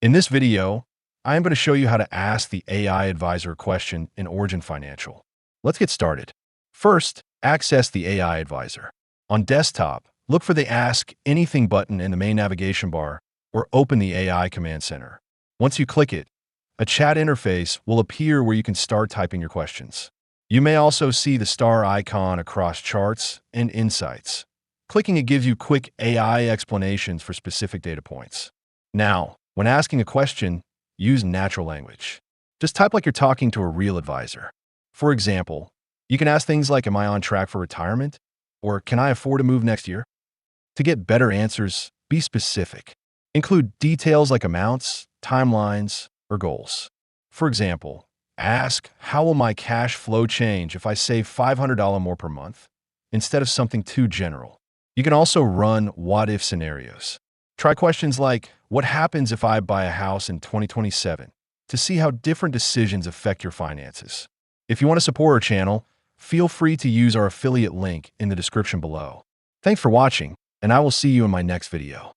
In this video, I am going to show you how to ask the AI Advisor a question in Origin Financial. Let's get started. First, access the AI Advisor. On desktop, look for the Ask Anything button in the main navigation bar or open the AI Command Center. Once you click it, a chat interface will appear where you can start typing your questions. You may also see the star icon across charts and insights. Clicking it gives you quick AI explanations for specific data points. Now, when asking a question, use natural language. Just type like you're talking to a real advisor. For example, you can ask things like, am I on track for retirement? Or can I afford to move next year? To get better answers, be specific. Include details like amounts, timelines, or goals. For example, ask, how will my cash flow change if I save $500 more per month? Instead of something too general. You can also run what-if scenarios. Try questions like, what happens if I buy a house in 2027, to see how different decisions affect your finances. If you want to support our channel, feel free to use our affiliate link in the description below. Thanks for watching, and I will see you in my next video.